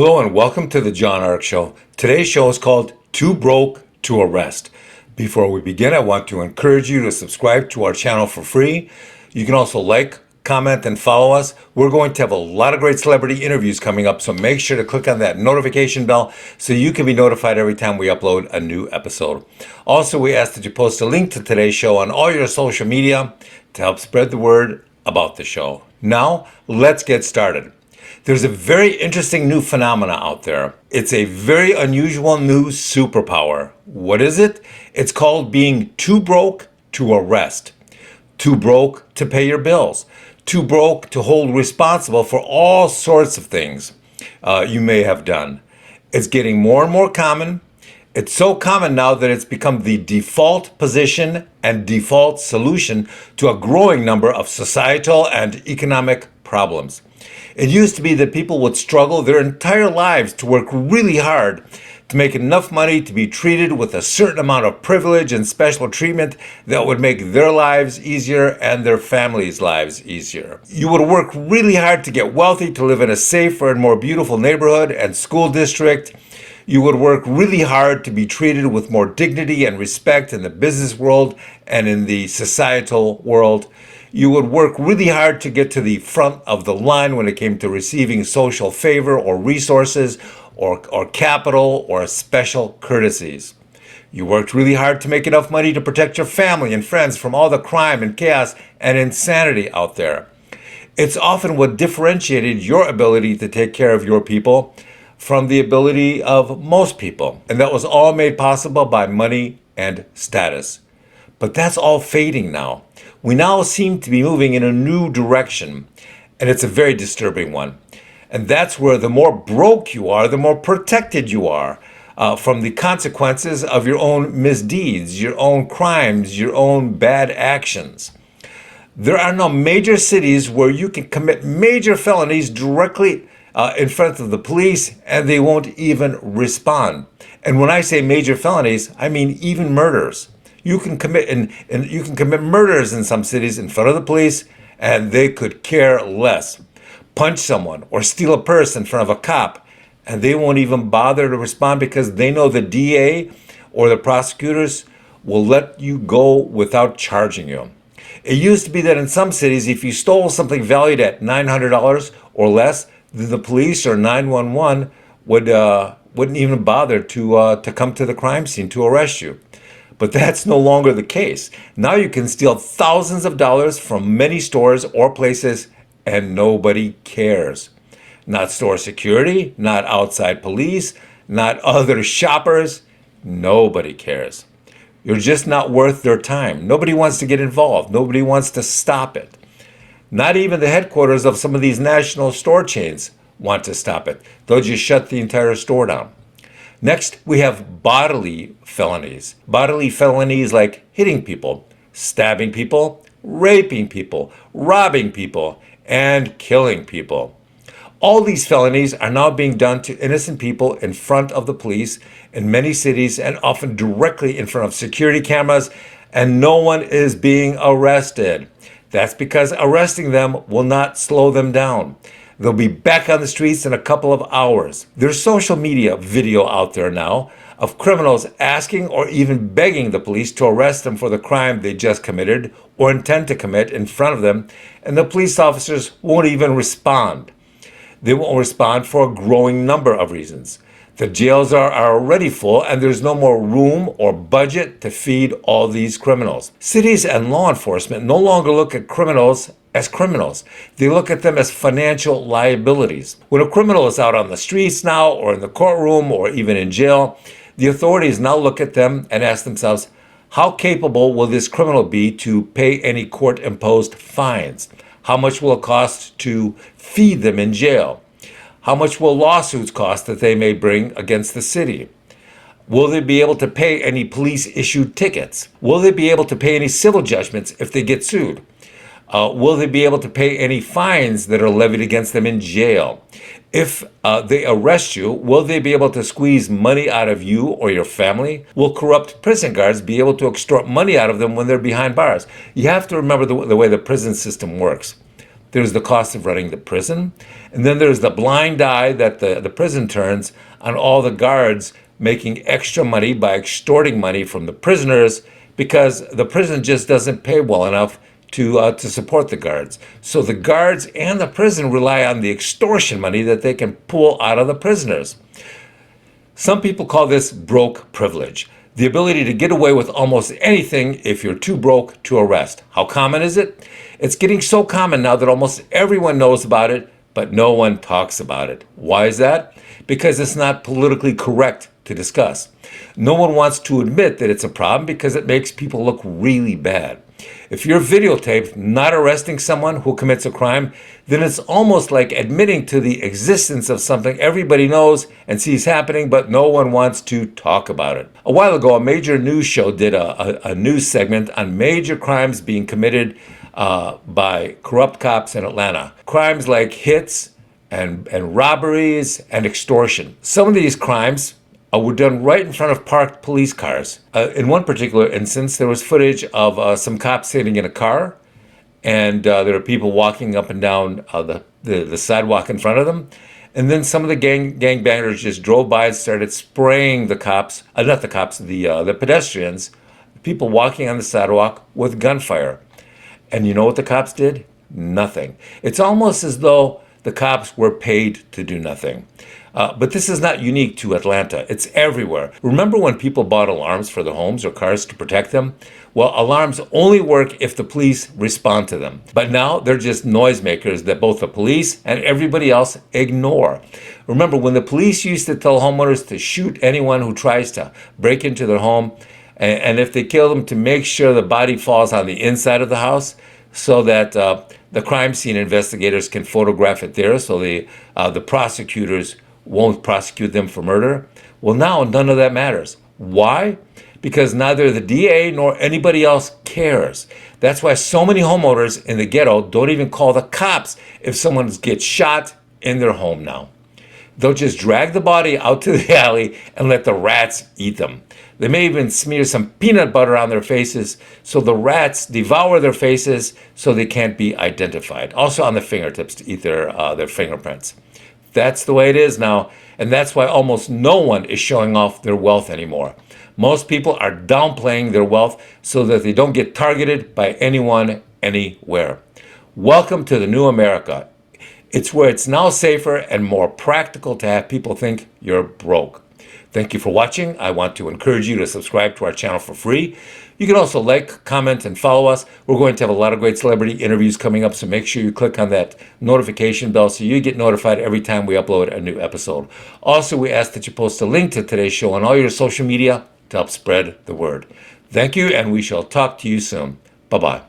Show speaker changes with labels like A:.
A: Hello and welcome to the John Ark Show. Today's show is called Too Broke to Arrest. Before we begin, I want to encourage you to subscribe to our channel for free. You can also like, comment, and follow us. We're going to have a lot of great celebrity interviews coming up, so make sure to click on that notification bell so you can be notified every time we upload a new episode. Also, we ask that you post a link to today's show on all your social media to help spread the word about the show. Now, let's get started. There's a very interesting new phenomena out there. It's a very unusual new superpower. What is it? It's called being too broke to arrest. Too broke to pay your bills. Too broke to hold responsible for all sorts of things you may have done. It's getting more and more common. It's so common now that it's become the default position and default solution to a growing number of societal and economic problems. It used to be that people would struggle their entire lives to work really hard to make enough money to be treated with a certain amount of privilege and special treatment that would make their lives easier and their families' lives easier. You would work really hard to get wealthy, to live in a safer and more beautiful neighborhood and school district. You would work really hard to be treated with more dignity and respect in the business world and in the societal world. You would work really hard to get to the front of the line when it came to receiving social favor or resources or capital or special courtesies. You worked really hard to make enough money to protect your family and friends from all the crime and chaos and insanity out there. It's often what differentiated your ability to take care of your people from the ability of most people. And that was all made possible by money and status. But that's all fading now. We now seem to be moving in a new direction, and it's a very disturbing one. And that's where the more broke you are, the more protected you are from the consequences of your own misdeeds, your own crimes, your own bad actions. There are now major cities where you can commit major felonies directly in front of the police, and they won't even respond. And when I say major felonies, I mean even murders. You can commit you can commit murders in some cities in front of the police, and they could care less. Punch someone or steal a purse in front of a cop, and they won't even bother to respond because they know the DA or the prosecutors will let you go without charging you. It used to be that in some cities, if you stole something valued at $900 or less, then the police or 911 wouldn't even bother to come to the crime scene to arrest you. But that's no longer the case. Now you can steal thousands of dollars from many stores or places and nobody cares. Not store security, not outside police, not other shoppers. Nobody cares. You're just not worth their time. Nobody wants to get involved. Nobody wants to stop it. Not even the headquarters of some of these national store chains want to stop it. They'll just shut the entire store down. Next, we have bodily felonies. Bodily felonies like hitting people, stabbing people, raping people, robbing people, and killing people. All these felonies are now being done to innocent people in front of the police in many cities and often directly in front of security cameras, and no one is being arrested. That's because arresting them will not slow them down. They'll be back on the streets in a couple of hours. There's social media video out there now of criminals asking or even begging the police to arrest them for the crime they just committed or intend to commit in front of them, and the police officers won't even respond. They won't respond for a growing number of reasons. The jails are already full, and there's no more room or budget to feed all these criminals. Cities and law enforcement no longer look at criminals as criminals. They look at them as financial liabilities. When a criminal is out on the streets now, or in the courtroom, or even in jail, the authorities now look at them and ask themselves, how capable will this criminal be to pay any court-imposed fines? How much will it cost to feed them in jail? How much will lawsuits cost that they may bring against the city? Will they be able to pay any police-issued tickets? Will they be able to pay any civil judgments if they get sued? Will they be able to pay any fines that are levied against them in jail? If they arrest you, will they be able to squeeze money out of you or your family? Will corrupt prison guards be able to extort money out of them when they're behind bars? You have to remember the way the prison system works. there's the cost of running the prison, and then there's the blind eye that the prison turns on all the guards making extra money by extorting money from the prisoners because the prison just doesn't pay well enough to support the guards. So the guards and the prison rely on the extortion money that they can pull out of the prisoners. Some people call this broke privilege, the ability to get away with almost anything if you're too broke to arrest. How common is it? It's getting so common now that almost everyone knows about it, but no one talks about it. Why is that? Because it's not politically correct to discuss. No one wants to admit that it's a problem because it makes people look really bad. If you're videotaped not arresting someone who commits a crime, then it's almost like admitting to the existence of something everybody knows and sees happening, but no one wants to talk about it. A while ago, a major news show did a news segment on major crimes being committed by corrupt cops in Atlanta. Crimes like hits and robberies and extortion. Some of these crimes were done right in front of parked police cars. In one particular instance, there was footage of some cops sitting in a car, and there were people walking up and down the sidewalk in front of them. And then some of the gangbangers just drove by and started spraying the cops, not the cops, the pedestrians, people walking on the sidewalk with gunfire. And you know what the cops did? Nothing. It's almost as though the cops were paid to do nothing. But this is not unique to Atlanta. It's everywhere. Remember when people bought alarms for their homes or cars to protect them? Well, alarms only work if the police respond to them. But now they're just noisemakers that both the police and everybody else ignore. Remember when the police used to tell homeowners to shoot anyone who tries to break into their home, and if they kill them, to make sure the body falls on the inside of the house so that the crime scene investigators can photograph it there so the prosecutors won't prosecute them for murder. Well, now none of that matters. Why? Because neither the DA nor anybody else cares. That's why so many homeowners in the ghetto don't even call the cops if someone gets shot in their home now. They'll just drag the body out to the alley and let the rats eat them. They may even smear some peanut butter on their faces so the rats devour their faces so they can't be identified. Also on the fingertips to eat their fingerprints. That's the way it is now, and that's why almost no one is showing off their wealth anymore. Most people are downplaying their wealth so that they don't get targeted by anyone, anywhere. Welcome to the new America. It's where it's now safer and more practical to have people think you're broke. Thank you for watching. I want to encourage you to subscribe to our channel for free. You can also like, comment, and follow us. We're going to have a lot of great celebrity interviews coming up, so make sure you click on that notification bell so you get notified every time we upload a new episode. Also, we ask that you post a link to today's show on all your social media to help spread the word. Thank you, and we shall talk to you soon. Bye-bye.